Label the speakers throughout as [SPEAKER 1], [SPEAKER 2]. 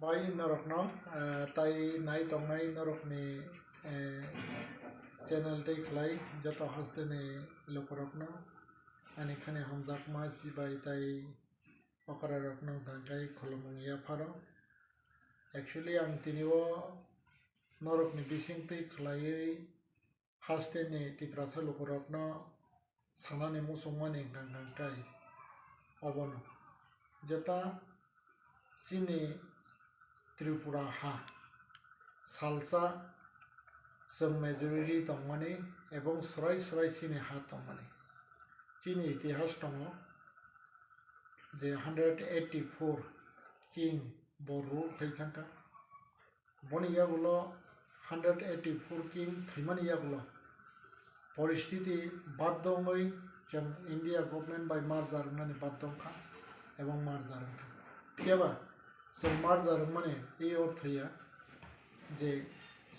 [SPEAKER 1] Bai norokno tai nai tongnai norokni channel tai khlai joto hoste ni lokorokno ani khane hamjakma sibai tai okara rokno gangkai khulumung ya pharo actually ang tinio norokni bising tai khlaioi haste ni tiprasa lokorokno sanani musungmani gangkai obono jeta sini Tripura ha salsa जों majority दंमाने एवं सराय सराय चीनी हा दंमाने चीनी इतिहास दङ जे 184 किं बरु फैथांका बनि यागुलो 184 किं थैमानि यागुलो परिस्थिति बाददङै जों इंडिया गभर्नमेंट बाय मार्जार होननानै बाददंखा एवं मार्जारखा फियाबा जों मार्जार माने ए अर्थया जे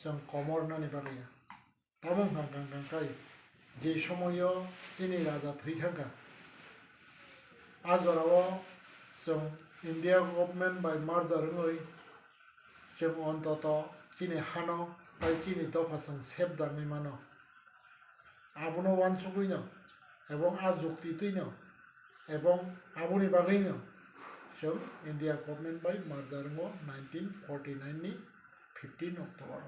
[SPEAKER 1] जों कमर होननानै बानाया ताबं गांगांगांखाय जे समायाव चीनी राजा थैथांखा आजराव जों इंडिया गभर्नमेंट बाय मार्जार होननानै जों अन्तत चीनी हानो ताय चीनी दफाजों सेब दाङै मानो आबुनो वानसुगैनो एवं आजुक्ति तैनो एवं आबुनि बागैनो जों इंडिया गभर्नमेंट बाय मार्जार 1949 नि 15 अक्ट'बर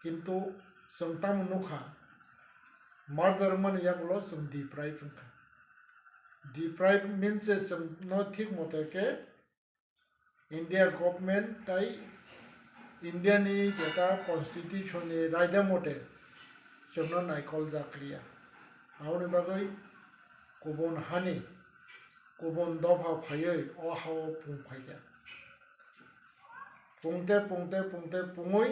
[SPEAKER 1] किंतु जों तामुनुखा मार्जार माने यागुलो जों डिप्राइव होनखा डिप्राइव मीन्स जों न ठीक मते के इंडिया गभर्नमेंट ताई इंडिया नि जेटा कन्स्टिट्यूशन नि रायदा मते जोंनो नायखल जाक्रिया आवनि बागै गुबुन हानि गुबुन दफा फायै अ हाव पुंफायजा पुंते पुंते पुंते पुङै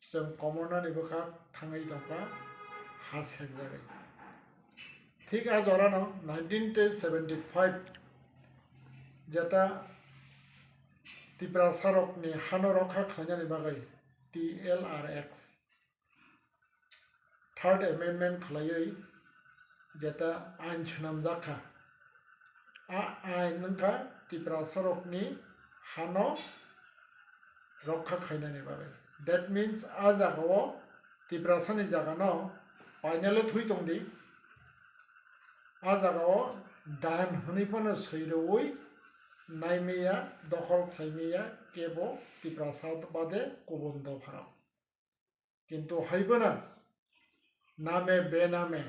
[SPEAKER 1] जों कमरनानै बखा थाङै दंखा हा सेकजाबाय ठीक आजरानो 1975 जेटा त्रिपुरा सारकनि हानो रखा खालामनानै बागै TLRX थर्ड एमेंडमेंट खालायै जेटा आइन सोनामजाखा आइन नोंखा त्रिपुरा सारकनि हानो रखा खालामनानै बागै That means आ जागाव त्रिपुरा सानि जागानो बायनाले थुइ दंदि आ जागाव दान होनैफोरनो सैरौयै नायमेया दखल खालामैया केबो त्रिपुरा सात बादे गुबुन दफाराव किन्तु हायबोना नामे बेनामे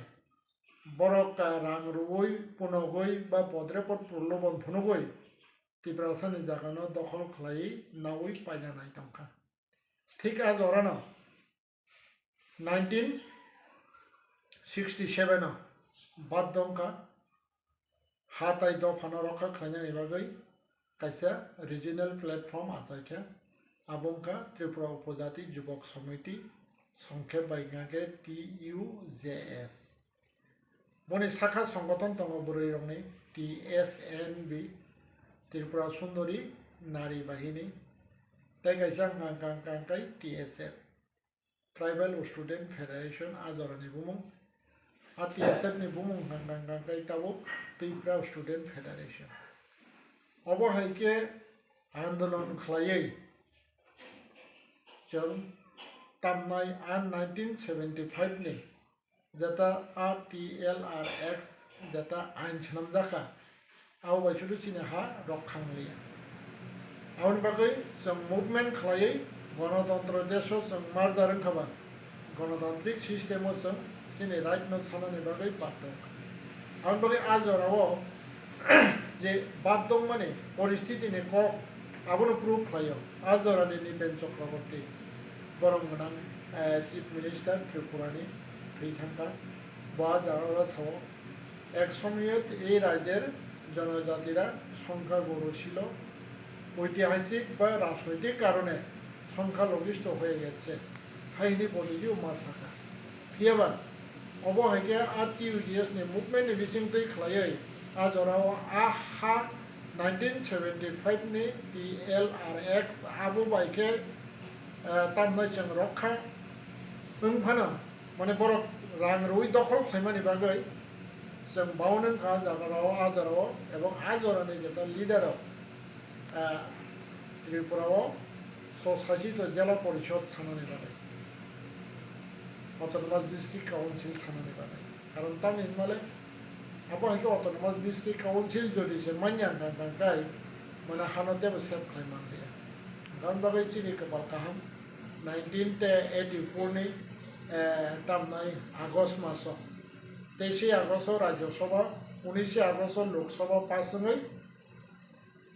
[SPEAKER 1] बरका रांरुयै पुनगै बा बद्रेपद प्रलोभन फुनगै त्रिपुरा सानि जागानो दखल खालायै नावै पायजानाय दंखा ठीक आज अरानो 1967 बाद दंखा हाथाय दफानो रखा खालामनानै बागै कायसा रिजनल प्लेटफर्म आसायखा आबंका त्रिपुरा उपजाति युवक समिति संक्षेप बायगाके TUJS बनि शाखा संगठन दङ बुरै रंनि TSNB त्रिपुरा सुंदरी नारी बाहिनी Taigaisan Gangkai TSF Tribal Student Federation Azorani Bumung TSF ni Bumung Gangkai Tabo Tribal Student Federation Obo haike आंदोलन खालायै जों तामनाय 1975 नि जेटा TLRX जेटा आइन सोनामजाखा आव बायसुदु चिने हा रखांलिया आउन बागै जों मुभमेन्ट खालायै गणतन्त्र देशो जों मार्जार खाबा गणतान्त्रिक सिस्टेमो जों सिने राइट न सानानि बागै बाददों आउन बागै आजराव जे बाददों माने परिस्थिति ने को आबुनो प्रुफ खालायो आजरानि निपेन चक्रवर्ती बरमगोनां चिफ मिनिस्टार त्रिपुरानि थैथांखा बा जागा साव एक समयत এই রাজ্যের জনজাতিরা সংখ্যা গরু ছিল ঐতিহাসিক বা রাজনৈতিক কারণে সংখ্যালঘিষ্ঠ হয়ে গেছে হাইনি বলিও মাসাকা ফিয়াবা অবহাইকে TUJS नि मुभमेन्ट नि बिसिंतै खलायै आजराव हा 1975 नि TLRX आबो बाइके तामनाय जों रखा ओंफानो माने बर रां रुइ दखल खालामनानै बागै जों बावनो का जागाराव आजराव एवं आजरानि जेता लिडाराव ত্রিপুরাও স্বশাসিত জেলা পরিষদ সানানি বানাই অটোনমাস ডিস্ট্রিক্ট কাউন্সিল সানানি বানাই কারণ তামিলমালে আবো হাইকে অটোনমাস ডিস্ট্রিক্ট কাউন্সিল যদি সে মাইয়াং গাंगाय মানে হানতেবো সেভ খাইমানলিয়া গান বাগै চিনি কপাল কাহাম 1984 ni tamnai আগস্ট মাস 23 August Rajya Sabha 19 August Lok Sabha pass হই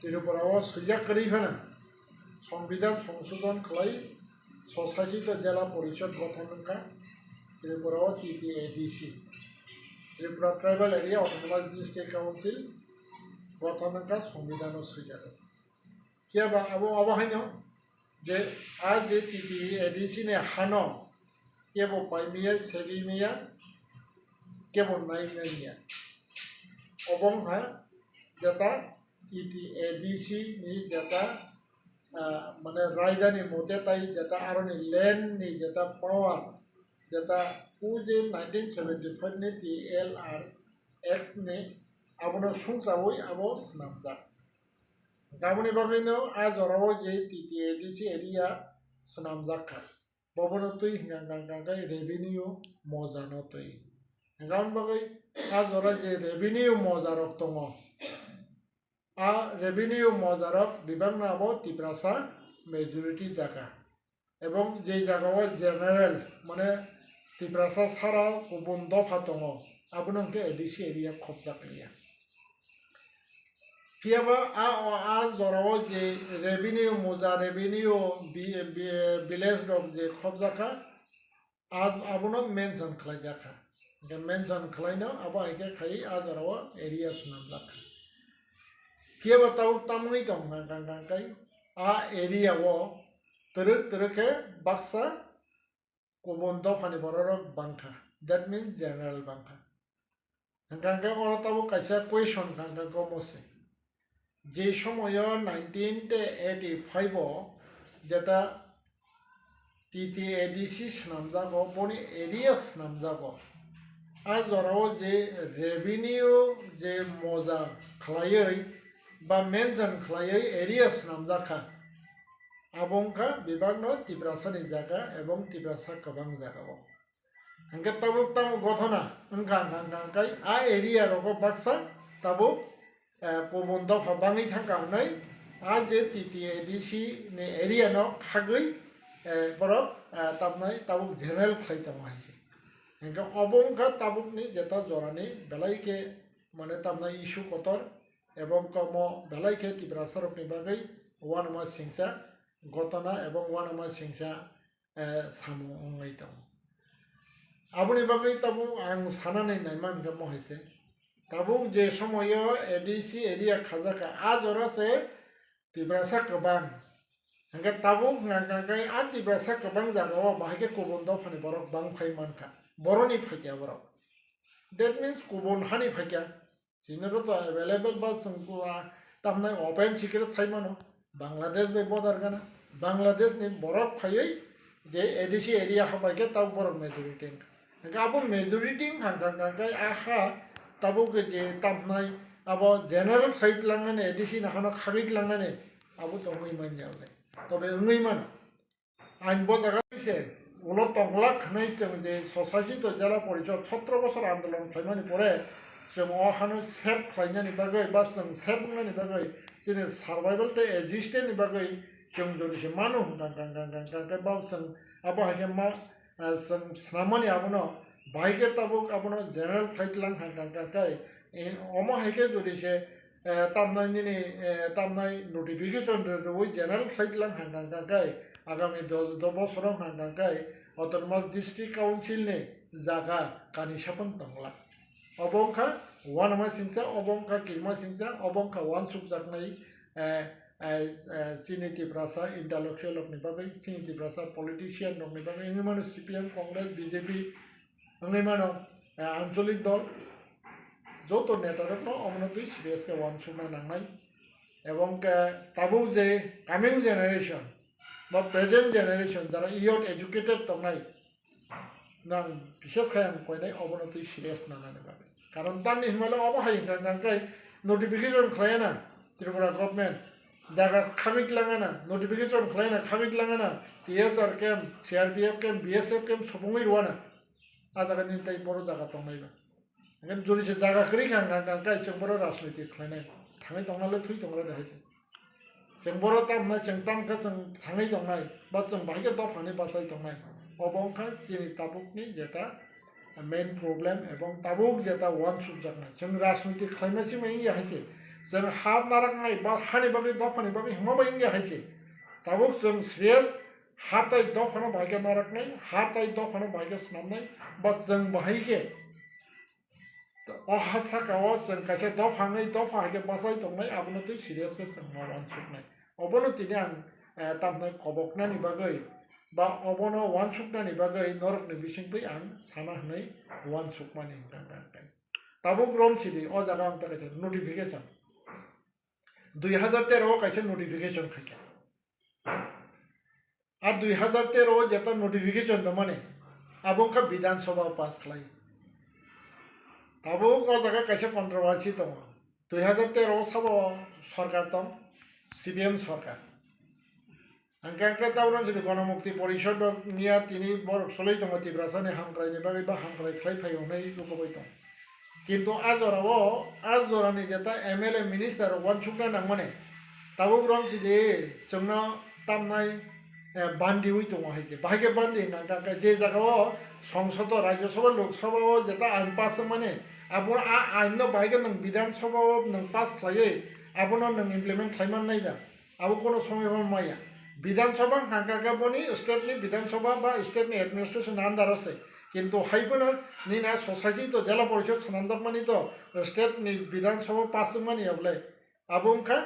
[SPEAKER 1] ত্রিপুরাও সুজাক করি হনা সংবিধান সংশোধন খালাই স্বশাসিত জেলা পরিষদ গঠনকা ত্রিপুরাও TTADC Tripura tribal area autonomous district council গঠনকা সংবিধান সুজাক কিয়াবা আবো আবাহাইনো যে আজ যে TTADC নে হানো কেবো পাইমিয়া সেবিমিয়া কেবো নাইমিয়া অবংহা যেটা TTADC ni যেটা মানে রাজধানী মতে তাই যেটা আরনি ল্যান্ড নি যেটা পাওয়ার যেটা যে 1975 ni TLRX ni আবনো সুংসাবই আবো স্নামজা গামনি বাগৈনো আজ অরাবো যে TTADC এরিয়া স্নামজাখা ববনতই গাঙ্গাঙ্গাই রেভিনিউ মজানতই গাম বাগৈ আজ অরা যে রেভিনিউ মজারক দङ রেভিনিউ মজারক বিভাগ নাম তিপ্রাসা মেজরিটি জায়গা এবং যে জায়গাও জেনারেল মানে তিপ্রাসা ছাড়া গুবুন দফা দङ আবনকে ADC এরিয়া খবজাকলিয়া কিয়াবা জরাও যে রেভিনিউ মজা রেভিনিউ ভিলেজ ডক যে খবজাকা আজ আবনক মেনশন খালাই জাখা মেনশন খালাইনো আবা একে খাই আজ জরাও এরিয়া নাম জাখা কিয়াবা তাও তামই দং গাঙ্গাঙ্গাই এরিয়াও তরকে Baksa গুবুন দফানি বড়রক বাংখা that means general বাংখা Ganga ওরা তাবো কাইসা কুয়েশন গাঙ্গা মসে যে সময় 1985 যেটা TTADC নামজাগ বনি এরিয়াস নামজাগ আর জরাও যে রেভিনিউ যে মজা খালাই বা মেনশন খালাই এরিয়াস নামজাখা আবংকা বিভাগ ন তিব্রাসানি জায়গা এবং তিব্রাসা কবাং জায়গাও হংকে তাবুক তাম গঠনা হংকা গাঙ্গাঙ্গাই এরিয়া রক বাক্সা তাবুক গুবুন দফা বাङै थांखा हनै जे TTADC नि एरिया न खागै बरक ताबनाय ताबुक जेनेरेल खाइ दङ हाइसे हंके अबंका ताबुकनि जेता जरानि बेलाइके माने ताबनाय इशु कतर এবং কম বেলাইকে তিব্রাসারকনি বাগै ওয়ানমা সিংসা ঘটনা এবং ওয়ানমা সিংসা সামুङै दङ আবুনি বাগै তাবু আং সানাनै নাইমান গম হইছে তাবুক যে সময় ADC এরিয়া খাজাকা আজ ওরাসে তিব্রাসা কবাং হংকে তাবুক গাঙ্গাঙ্গাই তিব্রাসা কবাং জাগাও বাহাইকে গুবুন দফানি বরক বাং phi মানখা বরনি Faika Borok that means গুবুন honey Faika Janeiro तो अवेलेबल बा संको तामनाय ओपन सिक्रेट साइमानो बांग्लादेश बे बॉर्डर गाना बांग्लादेश नि बरक फायै जे ADC एरिया हबाइके ताब बरक मेजॉरिटी गाबो मेजॉरिटी हांगांगांगाय आहा ताबो जे तामनाय आबो जनरल फाइट लांनानै ADC नाखानो खारिट लांनानै आबो तो मै मान जावले तबे मै मान आइन बजागा से उलो तंगला खनै जे ससासित जला परिषद 17 বছর आंदोलन खालामनानै परे जों अहानो सेफ खालामनायनि बागै बा जों सेफ बुंनायनि बागै जोंनि सार्भाइभेल टु एक्जिस्टेन्सनि बागै जों जुदिसो मानो गांगांगांगांगांगाय बा जों आबहावाखौ मा जों सामानि आबनो बाइके ताबुक आबनो जेनेरेल फ्लाइट लां गांगांगांगाय अमाहायके जुदिसो तामनाय नटिफिकेशन रवै जेनेरेल फ्लाइट लां गांगांगांगाय आगामी 10 বছরও गांगांगाय अटोनमास डिस्ट्रिक्ट काउन्सिलनि जागा कानिसापन दंला अबंखा वानमा सिंसा अबंखा किरमा सिंसा अबंखा वान सुबजाकनाय चिनि तिब्रासा इंटेलेक्चुअल नि बागै चिनि तिब्रासा पलिटिशियन नि बागै इंगिमानो CPM कांग्रेस BJP इंगिमानो आंचलिक दल যত নেতারক অমনতই সিরিয়াসকে ওয়ান সুমনা নাংনাই এবং তাবু যে কামিং জেনারেশন বা প্রেজেন্ট জেনারেশন যারা ইয়ং এডুকেটেড দংনাই নাং বিশেষ খায়াম কইনাই অবনতই সিরিয়াস নানানে বাগै কারণ তার হিমালয় অবহাই গাঙ্গাই নোটিফিকেশন খায় না ত্রিপুরা গভর্নমেন্ট জায়গা খাবিক লাঙে না নোটিফিকেশন খাই না খাবিক লাঙে না TSR camp CRPF camp BSF camp সবুঙই রোয়া না আ জায়গা নিন তাই বড় জায়গা দंनायबा ओंखायनो जुरिसे जायगा करी गांगा जों बर' राजनीति खालायनाय थाङै दंनालाय थै दंला देखायसै जों बर' तामनाय जों तामखौ जों थाङै दंनाय बा जों बाहायके दफानि बासाय दंनाय अबंखा जोंनि ताबुकनि जेटा मेन प्रब्लेम एवं ताबुक जेटा वान सुक जानाय जों राजनीति खालायनायसो माइन जाहायसै जों हा नाराखनाय बा हानि बागै दफानि बागै हमा बाइन जाहायसै ताबुक जों श्रेय हाथाय दफाना बाहायके नाराखनाय हाथाय दफाना बाहायके स्नामनाय बा जों बाहायके अहासाकाव जों खायसे दफाङै दफाहायके बासाय दंनाय आबनो तै सिरियासके जों वान सुकनाय अबनो तिनि आं तामनाय खबकनानि बागै बा अबनो वान सुकनानि बागै नरकनि बिसिंतै आं साना हनै वान सुकमानि गांगाय ताबुक रम सिदि अ जागा आं ताकाय नोटिफिकेशन 2013 खायसे नोटिफिकेशन खायके आ 2013 जेता नोटिफिकेशन माने आबोंखा विधानसभा पास खालाय ताबुक अ जागा खायसे कन्ट्रोभार्सि दङ 2013 साबो सरकार दं सिपिएम सरकार आंका दाउन जुदि गणमुक्ति परिषद निया तिनि बरक सलै दङ तिब्रासानि हामग्रायनि बागै बा हामग्राय खाय फायनाय लुगबाय दं किन्तु आजरानि जेता एमएलए मिनिस्टार वान सुकना नांमाने ताबुक रम सिदि जोंना तामनाय बान्दी हुई दङ हायसे बाहायके बान्दी नांका जे जागाव संसद राज्यसभा लोकसभा जेता आइन पास माने आबो आ आइन न बाहायके नों विधानसभा नों पास खालायै आबो नों इमप्लिमेन्ट खालामनानै नायबा आबो कोनो समय माया विधानसभा हांका बनि स्टेटनि विधानसभा बा स्टेटनि एडमिनिस्ट्रेशन आन्दार আছে কিন্তু हाइबोनो निना सोसाइटी तो जिला परिषद सनामजाक मानि तो स्टेटनि विधानसभा पास मानि आबलाय आबोंखा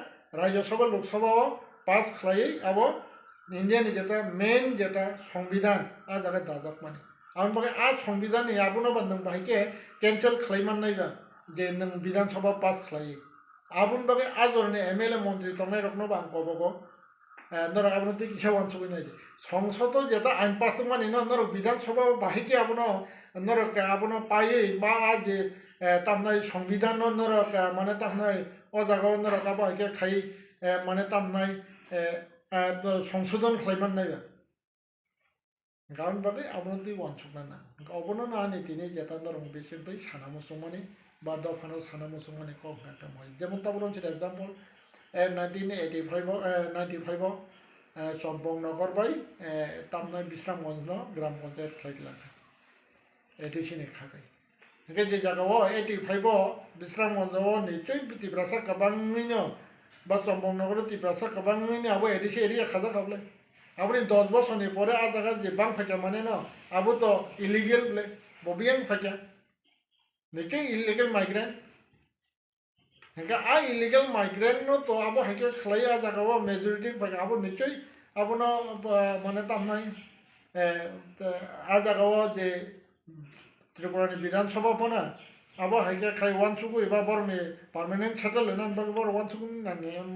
[SPEAKER 1] राज्यसभा लोकसभा पास खालायै आबो इंडियानि जेता मेन जेता संविधान आ जागा दाजाक मानि आं बागै आ संविधान नि आबोनो बा नों बाहायके कैंसल खालायमान नायबा जे नों विधानसभा पास खालायै आबोन बागै आजरनि एमएलए मंत्री तंनाय रखनो बा आंखौ नर आबनो ती किसा वान सुकै नाय संसद जेता आइन पास मानि न नर विधानसभा बाहायके आबनो नर आबनो पायै बा आज तामनाय संविधान नर माने तामनाय अ जागाव नर का बाहायके खाय माने तामनाय संशोधन खालायमान नायबा गाउन बागै आबनो ती वान सुकना ना अबनो ना नि तिनि जेता नर बेसिंतै साना मुसुमानि बा दफानो साना मुसुमानि कम गाटा मय जेमन ताबनो एग्जांपल 1985 चम्पक नगर बाय तामनाय बिश्रामगंज ग्राम पंचायत खालायलांखा एडिसिनि खाखै ओंखाय जे जागाव 85 बिश्रामगंजाव निश्चय तिब्रासा गोबाङैनो बा चम्पक नगर तिब्रासा गोबाङैनो आबो एडिसि एरिया खाजाखाबलाय आबोनि 10 बोसोरनि परे आ जागा जे बां फायका माने न आबो तो इलिगेल ब्ले बबियां फायका निश्चय इलिगेल माइग्रेंट हेंका आ इलिगल माइग्रेंट नो तो आबो हेंके खलाय आ जागाव मेजॉरिटी फायका आबो निश्चय आबो न माने तामनाय आ जागाव जे त्रिपुरानि विधानसभा फना आबो हेंके खाय वान सुकु एबा बरनि परमानेंट सेटल होना बर वान सुकु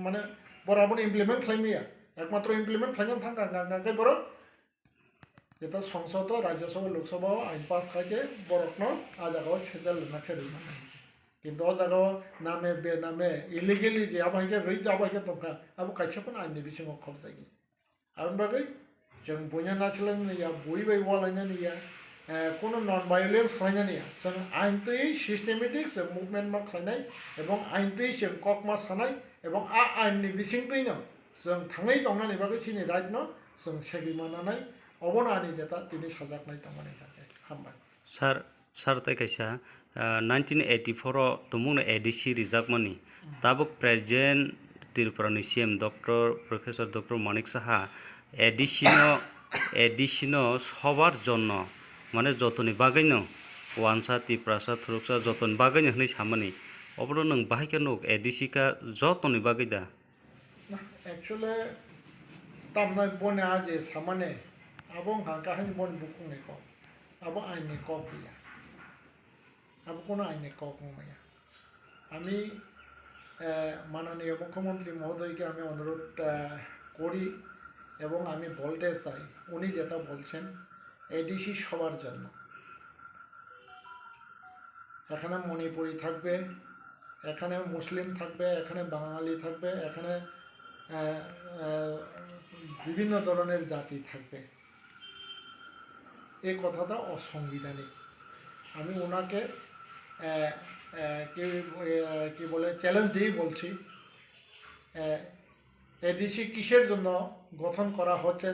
[SPEAKER 1] माने बर आबो इमप्लिमेंट खालायमिया एकमात्र इमप्लिमेंट खालायना थांगा गांगाय बर जेता संसद राज्यसभा लोकसभा आइन पास खायके बरकनो आ जागाव सेटल होना खेरै माने किन्तु अ जागाव नामे बे नामे इलिगेली जे आबायके रैत आबायके दंखा आबो कायसेफोन आइननि बिसिङाव खबजायो आरो बागै जों बयना नाचलायनो निया बयबाय वालायनो निया कोनो नन भायोलेंस खालायनो निया जों आइनतै सिस्टेमेटिक जों मुभमेन्ट मा खालायनाय एबं आइनतै जों ककमा सानाय एबं आ आइननि बिसिंतैनो जों थाङै दंनानै बागै सिनि राइट न जों सेगिमानानै अबनानि जेता दिनै साजाकनाय तामाने हामबाय
[SPEAKER 2] सार ताइ कायसा 1984 तमुनो एडिसी रिजार्व मानी ताबो प्रेजेंट त्रिपुरानि CM doctor professor doctor Manik Saha एडिसिनो सबार जन्म माने जतनि बागैनो वानसा तिप्रासा थुरुकसा जतनि बागैनो हनै सामानि अब्रो नों बाहायके नुक एडिसी का जतनि बागै दा
[SPEAKER 1] एक्चुअली तामनाय बने आजे सामाने आबो हांका हानि बन बुकुंनायखौ आबो आइननि कप गैया आबो कोनो आइननि कप माया আমি মাননীয় মুখ্যমন্ত্রী মহোদয়কে আমি অনুরোধ করি এবং আমি বলতে চাই উনি যেটা বলছেন এডিসি সবার জন্য এখানে মণিপুরি থাকবে এখানে মুসলিম থাকবে এখানে বাঙালি থাকবে এখানে আহ, আহ, বিভিন্ন ধরনের জাতি থাকবে, এই কথাটা অসাংবিধানিক। আমি ওনাকে আহ, কি বলে চ্যালেঞ্জ দিয়েই বলছি, এডিসি কিসের জন্য গঠন করা হচ্ছে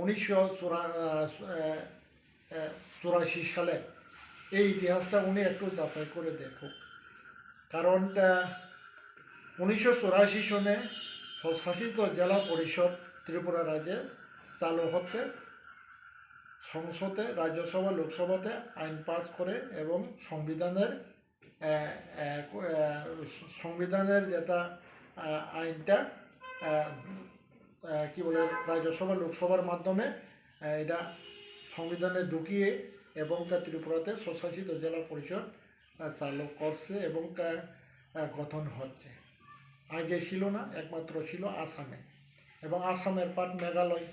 [SPEAKER 1] 1984 সালে, এই ইতিহাসটা উনি একটু যাচাই করে দেখুক। কারণ 1984 সনে স্বশাসিত জেলা পরিষদ ত্রিপুরা রাজ্যে চালু হচ্ছে, সংসদে রাজ্যসভা লোকসভাতে আইন পাস করে এবং সংবিধানের যেটা আইনটা কি বলে রাজ্যসভা লোকসভার মাধ্যমে এটা সংবিধানে ঢুকিয়ে এবং ত্রিপুরাতে স্বশাসিত জেলা পরিষদ চালু করছে এবং গঠন হচ্ছে। আগে ছিল না, একমাত্র ছিল আসামে, এবং আসামের পার্ট মেঘালয়,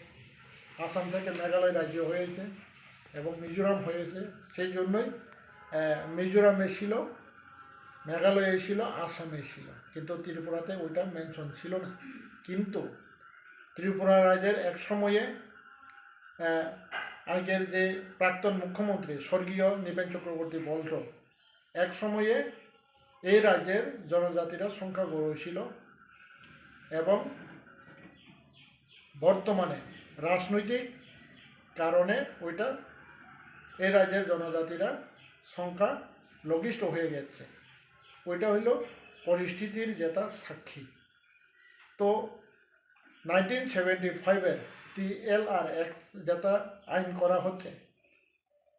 [SPEAKER 1] আসাম থেকে মেঘালয় রাজ্য হয়েছে এবং মিজোরাম হয়েছে। সেই জন্যই মিজোরামে ছিল, মেঘালয়ে ছিল, আসামে ছিল, কিন্তু ত্রিপুরাতে ওইটা মেনশন ছিল না। কিন্তু ত্রিপুরা রাজ্যের এক সময়ে আগের যে প্রাক্তন মুখ্যমন্ত্রী স্বর্গীয় নৃপেন চক্রবর্তী বল্ট এক সময়ে এই রাজ্যের জনজাতিরা সংখ্যাগুরু ছিল, এবং বর্তমানে রাজনৈতিক কারণে ওইটা এই রাজ্যের জনজাতিরা সংখ্যা লঘিষ্ঠ হয়ে গেছে। ওইটা হইল পরিস্থিতির যেটা সাক্ষী। তো 1975-এর TLRX যেটা আইন করা হচ্ছে,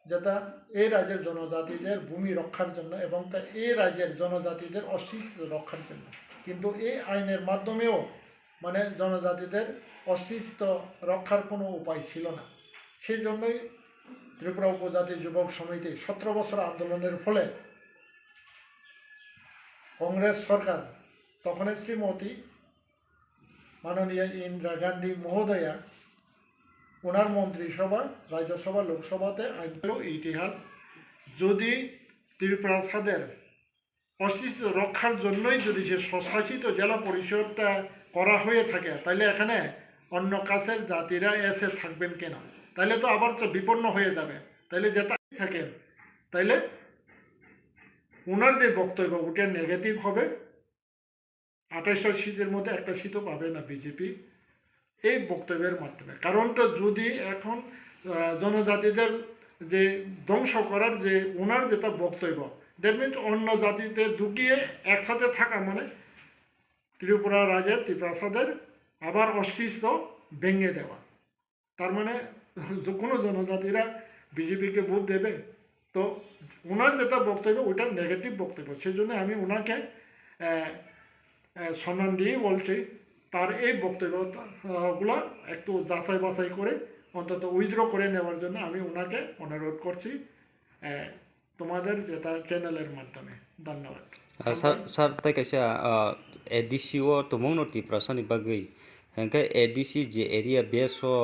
[SPEAKER 1] যেটা এই রাজ্যের জনজাতিদের ভূমি রক্ষার জন্য এবং এই রাজ্যের জনজাতিদের অস্তিত্ব রক্ষার জন্য। কিন্তু এই আইনের মাধ্যমেও মানে জনজাতিদের অস্তিত্ব রক্ষার কোনো উপায় ছিল না। সেই জন্যই ত্রিপুরা উপজাতি যুবক সমিতি 17 বছর আন্দোলনের ফলে কংগ্রেস সরকার, তখন শ্রীমতী মাননীয় ইন্দিরা গান্ধী মহোদয়া, ওনার মন্ত্রিসভা রাজ্যসভা লোকসভাতে আইনগুলো ইতিহাস, যদি ত্রিপ্রাসাদের অস্তিত্ব রক্ষার জন্যই যদি সে স্বশাসিত জেলা পরিষদটা করা হয়ে থাকে, তাহলে এখানে অন্য কাছের জাতিরা এসে থাকবেন কেন? তাহলে তো আবার বিপন্ন হয়ে যাবে। তাইলে যেটা থাকেন, তাইলে ওনার যে বক্তব্য ওটা নেগেটিভ হবে। 28টা সিটের মধ্যে একটা সিটও পাবে না বিজেপি এই বক্তব্যের মাধ্যমে। কারণটা যদি এখন জনজাতিদের যে ধ্বংস করার যে ওনার যেটা বক্তব্য, দ্যাট মিনস অন্য জাতিতে ঢুকিয়ে একসাথে থাকা, মানে ত্রিপুরা রাজ্যের ত্রিপ্রাসাদের আবার অস্তিত্ব ভেঙে দেওয়া। তার মানে কোনো জনজাতিরা বিজেপিকে ভোট দেবে? তো ওনার যেটা বক্তব্য ওইটা নেগেটিভ বক্তব্য। সেই জন্য আমি ওনাকে সম্মান দিয়েই বলছি, তার এই বক্তব্যগুলো একটু যাচাই বাছাই করে অন্তত উইথড্র করে নেওয়ার জন্য আমি ওনাকে অনুরোধ করছি তোমাদের যেটা চ্যানেলের মাধ্যমে। ধন্যবাদ।
[SPEAKER 2] স্যার তাই কাইসা এডিসিও তমংনো ত্রিপ্রাসানি বাগৈ হেंखे एडिसि जे एरिया बेसो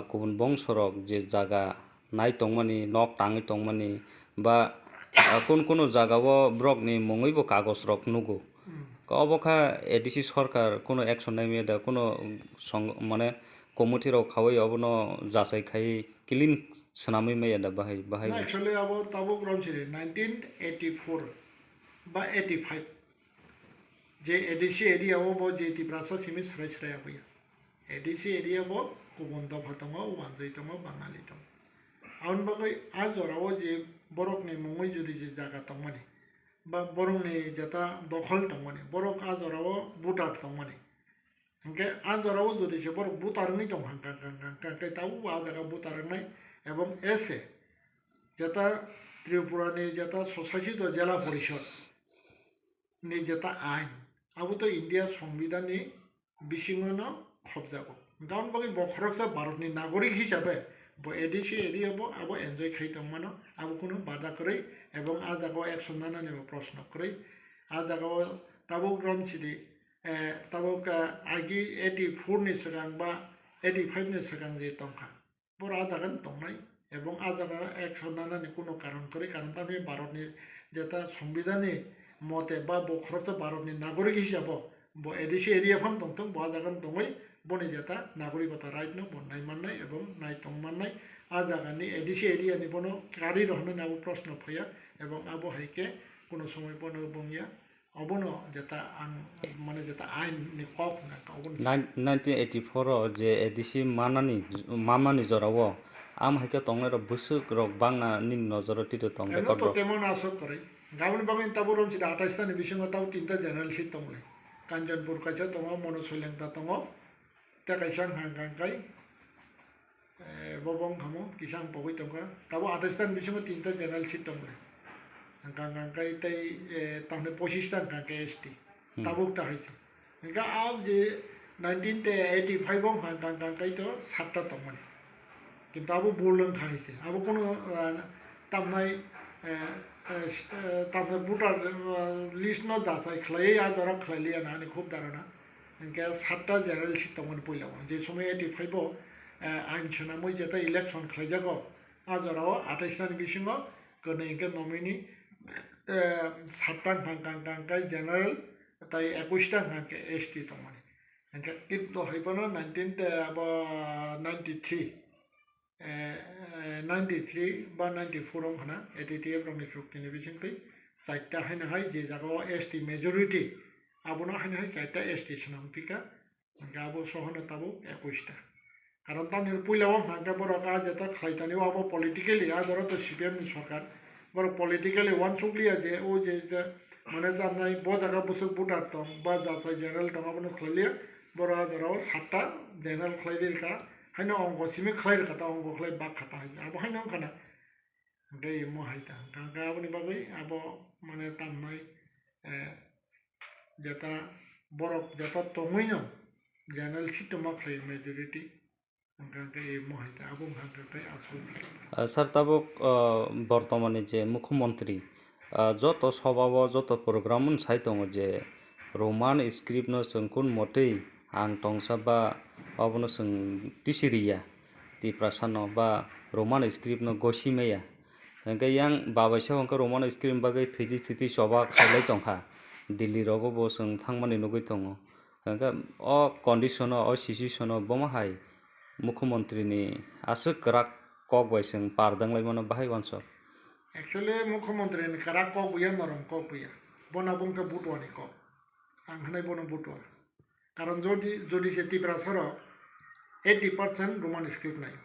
[SPEAKER 2] गुबुन बंसरक जे जागा नाय तंगमानि नक टाङै तंगमानि बा কোনো জায়গাও ব্রকনি মঙ্গইবো কাগজ রক নুগো অবখা এডিসি সরকার কোনো অ্যাকশন নাই মেয়েদা কোনো মানে কমিটিরাও খাওয়াই অবন যাচাই খাই ক্লিন সানামি মেয়েদা বাহাই বাহাই
[SPEAKER 1] অ্যাকচুয়ালি আবো তাবো গ্রামছিল 1984 বা 85 যে এডিসি এরিয়াও বো যে ত্রিপ্রাসা সিমি স্রাই স্রাই আবইয়া এডিসি এরিয়া বো কুবন্ত ভাতঙ্গ ওয়ানজইতঙ্গ বাঙালিতং আউন বাগৈ আজরাও যে বরকনি মঙ্গই যদি যে জায়গা তংমানি বা বরংনি যেটা দখল তংমানি বরক আজরাও বুটার তংমানি হেंखे আজরাও যদি সে বরক বুতারনি দং হাঙ্কা হাঙ্কা তাও আ জায়গা বুতারনাই এবং এসে যেটা ত্রিপুরানি যেটা স্বশাসিত জেলা পরিষদ নি যেটা আইন আবো তো ইন্ডিয়ার সংবিধানই বিশিঙনো খবজাবো গাউন বাকি বখরকসা ভারতনি নাগরিক হিসাবে এডিসি এরিয়াবো আবো এনজয় খাইতামানো আবো কোনো বাধা করে এবং আ জায়গাও একশন নানা নেব প্রশ্ন করে আ জায়গাও তাবুক রমছিদি তাবুক আগে 84 সিগাং বা 85 সিগাং যে তংখা বড় আ জায়গান তংনাই এবং আ জায়গা একশন নানানি কোনো কারণ করে কারণ তাহলে ভারতনি যেটা সংবিধানে মতে বা বখরকসা ভারতনি নাগরিক হিসাবে bo ADC area fan tongtong bo jagan tongoi boni jeta nagarikota right no bon nai mannai ebong nai tong mannai a jagani ADC area ni bono kari rohno abo proshno phaya ebong abo haike kono somoy bono bongya obono jeta ang mane jeta ain ni kok na obon
[SPEAKER 2] 1984 je ADC mamani jorao am haike tongnai rok busuk rok bangna ni nojoro tito tong
[SPEAKER 1] eno
[SPEAKER 2] record
[SPEAKER 1] to
[SPEAKER 2] rok
[SPEAKER 1] temon asok kore gaun bagin taburom chida 28 ta ni bisingo taw tinta general sheet tongle kanjanpur kacha tongo mono soilengta tongo ta kaisang hangkang kai bobong hamo kisang pogoi tonga tabo 28 ta ni bisingo tinta general sheet tongle hangkang kai tai tamne 25 ta hangkang kai ST tabuk ta haise ga ab je 1985 bong hangkang kai to 7 ta tongmani কিন্তু আবো বললেন খাইছে আবো কোনো তামনাই তামনে voter list ন যাচাই খালাই আজ ওরা খাইলিয়া না খুব ধারণা এনকে 7টা জেনারেল সিট তখন পইলাম যে সময় 85 আইন সোনামই যেটা ইলেকশন খাই যাব আজ ওরাও 28টার বিসিং কোনে এনকে নমিনি 7টা কাঙ্কাই জেনারেল তাই 21টা কাঙ্কে এসটি তখন এনকে কিন্তু হইবনো 93 বা 94 rong hana ATTF rong ni chukti ni bisingtai saita haina hai je jago ST majority abono haina hai kaita ST snam pika gabo sohona tabo 21 ta karon ta nir puilao hangka boro ka jeta khlaitani abo politically ajaro to CPM ni sarkar boro politically one chukliya je o je mane ta nai bo jaga busuk butar tom ba jasai general tom abono khliya boro ajaro 7ta general khlaidir ka haino ongko simi khlair kata ongko khlai bak khata hai abo haino kana dei mo haita kanga aboni bagai abo mane tamnai jeta borok jeta tomoino general sitoma khlai majority kanga ei mo haita abo hangka tai asol
[SPEAKER 2] sir তাবক বর্তমানে যে মুখ্যমন্ত্রী যত সভাও যত programme সাই দङ যে Roman script no sengkun motei ang tongsa ba abono seng tisiriya ti prasano ba roman script no gosimeya hingke yang babaisa hongke roman script bagai thiti soba khailai tongkha delhi rogo bo seng thangmani nugui tongo hingke o condition o situation boma hai মুখ্যমন্ত্রী ni asuk krak kok bai seng pardanglai mano bahai wanso
[SPEAKER 1] actually মুখ্যমন্ত্রী ni karak kok buya norom kok buya bona bungka butwa ni kok ang hanai bono butwa কারণ যদি সে ত্রিপুরা সরো 80% Roman script নাই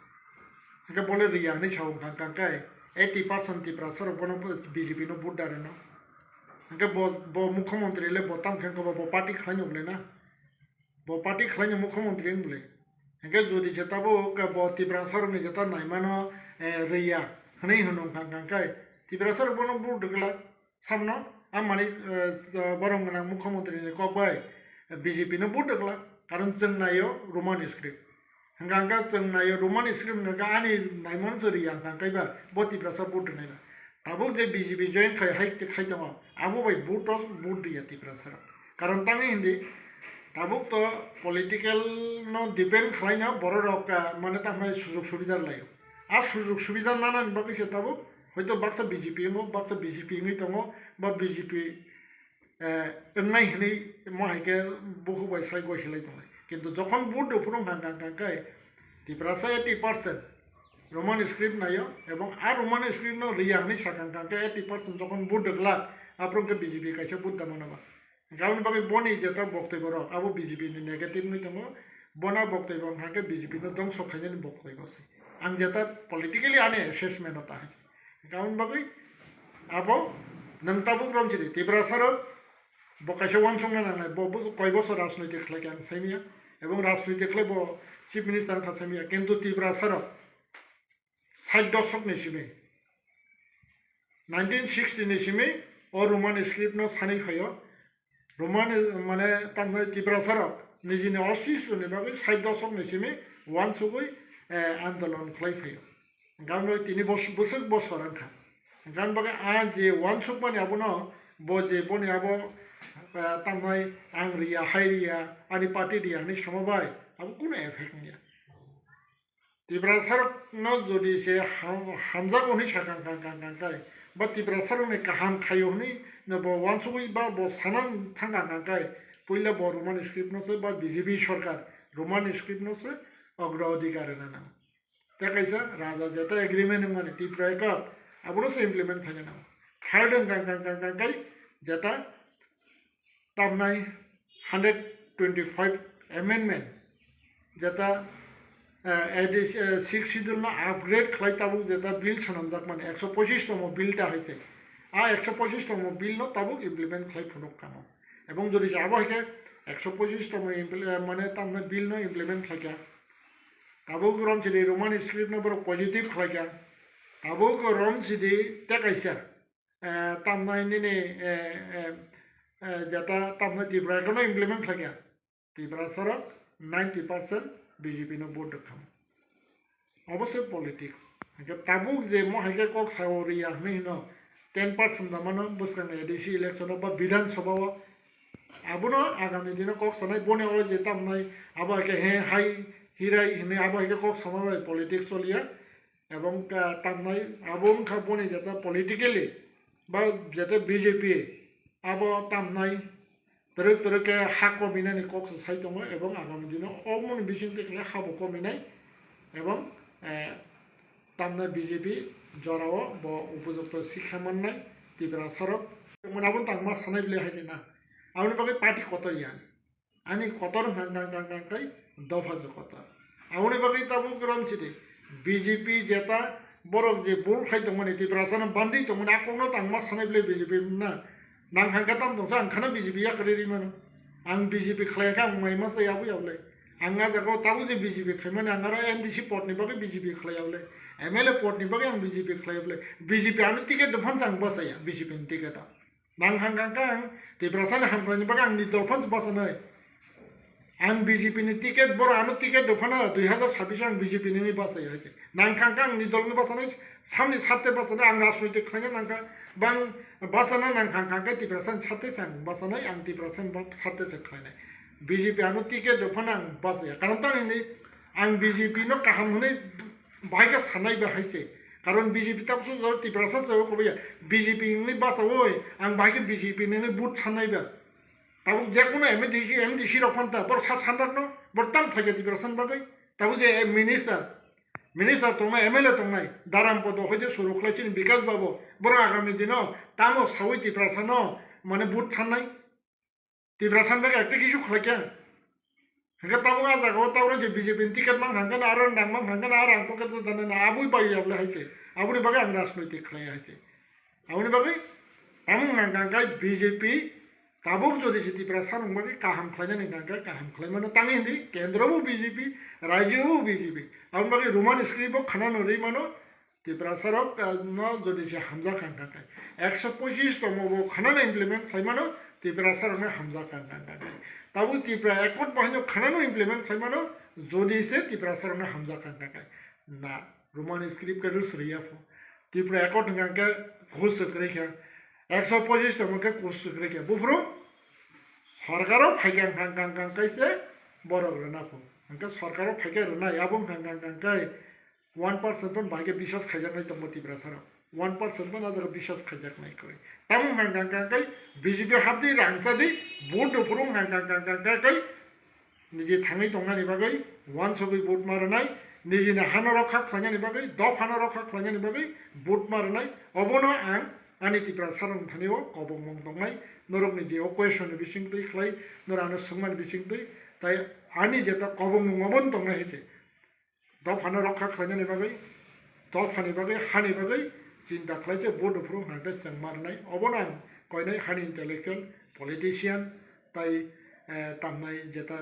[SPEAKER 1] একে বলে রিয়া নেই সাউ কাঙ্কাই 80% ত্রিপুরা সরো বন বিজেপি নো ভোট ডারে না একে মুখ্যমন্ত্রী এলে বতাম খেঙ্ক ব পার্টি খাইন বলে না ব পার্টি খাইন মুখ্যমন্ত্রী বলে একে যদি যেতাবো ব ত্রিপুরা সরো নি যেতা নাই মানো রিয়া নেই হন কাঙ্কাই ত্রিপুরা সরো বন ভোট গলা সামনো আমি বরং মুখ্যমন্ত্রী কবাই BJP no vote dekla karon jeng nayo roman script hanganga jeng nayo roman script naga ani naimon sori yang kangkai ba boti prasa vote nai ba tabuk je BJP join khai tama abo bai vote dia ti prasa karon tangi hindi tabuk to political no depend khlai na boro rok mane tamai sujog subidar layo আর সুযোগ সুবিধা নানান বাকি সে tabuk হয়তো Baksa BJP mo Baksa BJP ni tongo ba BJP নাই হেনি মহাইকে বহু বাইসাই গৈছিলাই তোমায় কিন্তু যখন বুট উপরম কাঙ্কাই ত্রিপুরাসা 80% রোমান স্ক্রিপ্ট নাইও এবং আর রোমান স্ক্রিপ্ট নো রিয়া হনি সাকাঙ্কাকে 80% যখন বুট দেখলাক আপনাকে বিজেপি কাছে বুট দামানাবা কারণ বাকি বনি যেটা বক্তব্য রক আবো বিজেপি নি নেগেটিভ নি তমো বনা বক্তব্য হাকে বিজেপি নো দং সখাইনি বক্তব্য আছে আং যেটা পলিটিক্যালি আনে অ্যাসেসমেন্ট তা হয় কারণ বাকি আবো নংতাবুক রমছিদি ত্রিপুরাসার বকাশে ওয়ানসংনা নাংনাই কয় বছর রাজনৈতিক খেলাকে আং সাইমিয়া এবং রাজনৈতিক খেলে চিফ মিনিস্টার খাসাইমিয়া কিন্তু ত্রিপুরা সারক 60 দশক নিসিমে 1960 নিসিমে ও রোমান স্ক্রিপ্ট নো সানি ফাইও রোমান মানে তামনে ত্রিপুরা সারক নিজেনি অশিষ্টনি বাকি 60 দশক নিসিমে ওয়ান সুগুই আন্দোলন খাই ফাইও গান তিনি বছর আনখা গান বাকি আজ যে ওয়ান সুগ মানে আবনো বজে বনে আবো তামনাই আং রিয়া হাই রিয়া আনি পার্টি রিয়া নি সামাবাই আবো কোনো এফেক্ট নিয়া ত্রিপুরা সারক ন যদি সে হামজা গনি সাকাং কাঙ্কাই বা ত্রিপুরা সারক নে কাহাম খাইও হনি ন ব ওয়ান সুগুই বা ব সানান থাঙ্গা কাঙ্কাই পইলা ব রোমান স্ক্রিপ্ট নছে বা বিজেপি সরকার রোমান স্ক্রিপ্ট নছে অগ্রাধিকার নাম দেখাইছে রাজা যেটা এগ্রিমেন্ট মানে ত্রিপুরা একাত আবনো সে ইমপ্লিমেন্ট থাকে না থার্ড কাই যেটা তামনাই 125 অ্যামেন্ডমেন্ট যেটা সিক্স শিডিউল না আপগ্রেড খাইতাবুক যেটা বিল সানামজাক মানে 125তম বিলটা হয়েছে আর 125তম বিল ন তাবুক ইমপ্লিমেন্ট খাই ফুনক কানো এবং যদি যাব হইকে 125তম মানে তামনে বিল ন ইমপ্লিমেন্ট খাইকা তাবুক রম সিদি রোমান স্ক্রিপ্ট ন বড় পজিটিভ খাইকা তাবুক রম সিদি টেকাইছা তামনাই নিনে যেটা তামনে ত্রিপুরা এখনো ইমপ্লিমেন্ট খাইকা ত্রিপুরা সরক 90% বিজেপি নো ভোট দেখাম অবশ্যই পলিটিক্স তাবুক যে মহাইকে কক সাওরিয়া মেহিন 10% দামানো বসকান এডিসি ইলেকশন বা বিধানসভা আবুনো আগামী দিনে কক সানাই বনে ও যে তামনাই আবাকে হে হাই হিরাই হিনে আবাকে কক সামাবাই পলিটিক্স চলিয়া এবং তামনাই আবুন খা বনে যেটা পলিটিক্যালি বা যেটা বিজেপি আবো তামনাই তরক তরকে হা কমিনানি কক সাই দङ এবং আগামী দিনে অমন বিচিং দেখলে হাবো কমিনাই এবং তামনাই বিজেপি জরাও ব উপযুক্ত শিক্ষা মাননাই ত্রিপুরা সরক মোনাবন তাংমা সানাই বলে হাইছে না আউনি বাকি পার্টি কত ইয়ান আনি কতর গাঙ্গাই দফাজো কত আউনি বাকি তাবু গ্রাম সিদে বিজেপি যেটা বরক যে বুল খাই দङ ত্রিপুরা সানা বান্দি দङ আকনো তাংমা সানাই বলে বিজেপি না nang hangkatam dong sa angkana BJP ya keriri mana ang BJP khlaya ang mai mas ya bu yaule anga jago tabu je BJP khmane angara NDC port ni bage BJP khlaya yaule MLA port ni bage ang BJP khlaya yaule BJP anu ticket de phan sang basa ya BJP ni ticket nang hangkang ang te prasana ham prani bage ang ni dol phan basa nai ang BJP ni ticket bor anu ticket de phan 2026 ang BJP ni basa ya nang hangkang ni dol ni basa nai samni satte basa na ang rajnitik khlaya nangka bang basana nang kangkang tiprasan satte sang basana ang tiprasan bak satte sekhaine BJP anu ticket do phanang basya karon ta ni ang BJP no kaham hune baika sanai ba haise karon BJP tapsu jor tiprasa so ko ya BJP ni basa oi ang baika BJP ni but sanai ba tabu je kono MDC rokanta bor sa sandak no bor tang phage tiprasan bagai tabu je minister তোমায় MLA তোমায় দারাম পদ হইতে শুরু খাইছেন বিকাশ বাবু বড় আগামী দিন তামো সাউই ত্রিপ্রাসান মানে বুট ছান্নাই ত্রিপ্রাসান থেকে একটা কিছু খাইকা হ্যাঁ তাবো আজাগো তাবো যে বিজেপি টিকেট মান হাঙ্গান আর ডাংমাং হাঙ্গান আর আং পকেট দানে না আবুই পাই আবলে হাইছে আবুনি বাগে আং রাজনৈতিক খাই হাইছে আবুনি বাগে এমন গাঙ্গাই বিজেপি তাবুক যদি ত্রিপ্রাসান বাগে কাহাম খাইজানি গাঙ্গাই কাহাম খাই মানে তাঙি হিন্দি কেন্দ্রবো বিজেপি রাজ্যবো বিজেপি আউন বাকি রোমান স্ক্রিপ্ট খানানো রে মানো ত্রিপুরা সরক ন যদি সে হামজা কাঙ্কাঙ্কাই 125তম খানানো ইমপ্লিমেন্ট খাই মানো ত্রিপুরা সরক হামজা কাঙ্কাঙ্কাই তাবু ত্রিপুরা একট বাহিনী খানানো ইমপ্লিমেন্ট খাই মানো যদি সে ত্রিপুরা সরক হামজা কাঙ্কাঙ্কাই না রোমান স্ক্রিপ্ট কে রুস রিয়াফো ত্রিপুরা একট গাঙ্কা ঘুষ করে খা 125তম কে ঘুষ করে খা বুফরো সরকারও ফাইগান কাঙ্কাঙ্কাইছে বড় নাফো angka sarkaro phaikai rona yabong kangkai 1% pon baige বিশ্বাস খাইজাক নাই তম ত্রিপুরা সারা 1% pon ajar বিশ্বাস খাইজাক নাই কই Tamang kangkai BJP হাবদি রাংসাদি vote উপরং kangkai নিজে থাঙै দংনানি বাগै 1 সবই ভোট মারনাই নিজে হানা রক্ষা খাইজানি বাগै দ ফানা রক্ষা খাইজানি বাগै ভোট মারনাই অবনো আং ani ত্রিপুরা সারং থানিও কবং মং দংনাই নরক নিজে অকোয়েশন বিসিং তৈ খাই নরানো সুমান বিসিং তৈ তাই আনি যেটা কবং মবন দং হয়েছে দ ফানা রক্ষা খাইজানি বাগৈ দ ফানি বাগৈ হানি বাগৈ চিন্তা খাইছে ভোট উপরং হাঙ্কা চাং মারনাই অবনাং কয়নাই হানি ইন্টেলেকচুয়াল পলিটিশিয়ান তাই তামনাই যেটা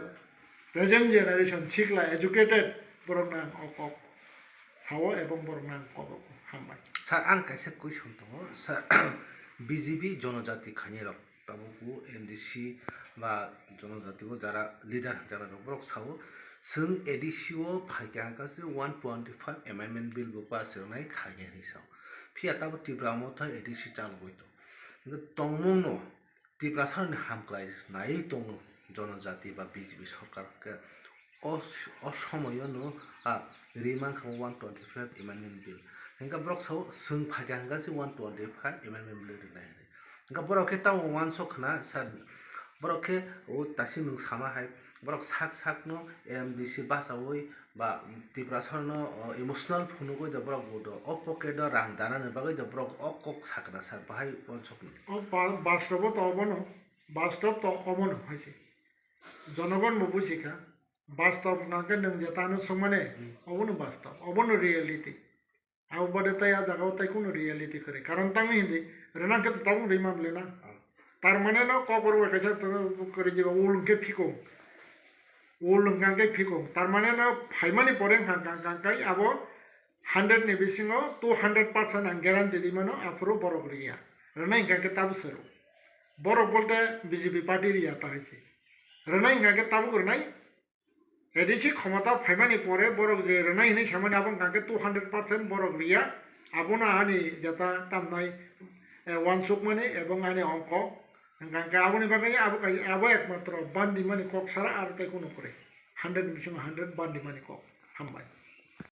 [SPEAKER 1] প্রেজেন্ট জেনারেশন শিখলা এডুকেটেড বরং অকক সাও এবং বরং কবক হামবাই
[SPEAKER 3] স্যার আন কাছে কুইশন দङ স্যার বিজেপি জনজাতি খানিরক তাবুকু এনডিসি বা জনজাতিও যারা লিডার যারা রক সাও जों एडिसिओ फाइकांकासे 125 अमेंडमेंट बिल बो पास होनाय खायने हिसाव फिया ताबो तिब्रामो था एडिसि चालु गइतो तंमुनो तिब्रा सारनि हामक्लाय नाय दङ जनजाति बा बिजेपि सरकार के असमयनो रिमान खाव 125 अमेंडमेंट बिल हेंका ब्रक साव जों फाइकांकासे 125 अमेंडमेंट बिल रिनाय हेंका बरके ताव 1 सखना सार borok ke o tasi nung sama hai borok sak no MDC basawoi ba Tripura Sarno emotional phunugoi da borok bodo o pocket do rang dana ne bagoi da borok o kok sakna sar bahai ponsokni
[SPEAKER 1] ও বাস্তব তো অবনো বাস্তব তো অবনো হয়েছে জনগণ বুঝিকা বাস্তব নাকে নং যেতানো সমানে অবনো বাস্তব অবনো রিয়েলিটি আও বড় তাই আ জায়গাও তাই কোনো রিয়েলিটি করে কারণ তাং হিন্দি রেনাকে তো তাও রিমামলে না তার মানে না কবর ওয়াকে করে যে উলকে ফিকো উলঙ্গাকে ফিকো তার মানে না ফাইমানি পরে কাঙ্কাই আবো 100 ni bisingo 200% ang guarantee di mano afro borok riya rena ingka tabu seru borok bolte BJP party riya ta hoise rena ingka tabu kornai edisi ক্ষমতা ফাইমানি পরে borok je rena hini samane abon kanke 200% borok riya abona ani jata tamnai wansuk mane ebong ani ongko kanke aboni bagai abo ekmatro bandi mani kok sara ar tai kono kore 100 bising 100 bandi mani kok hambai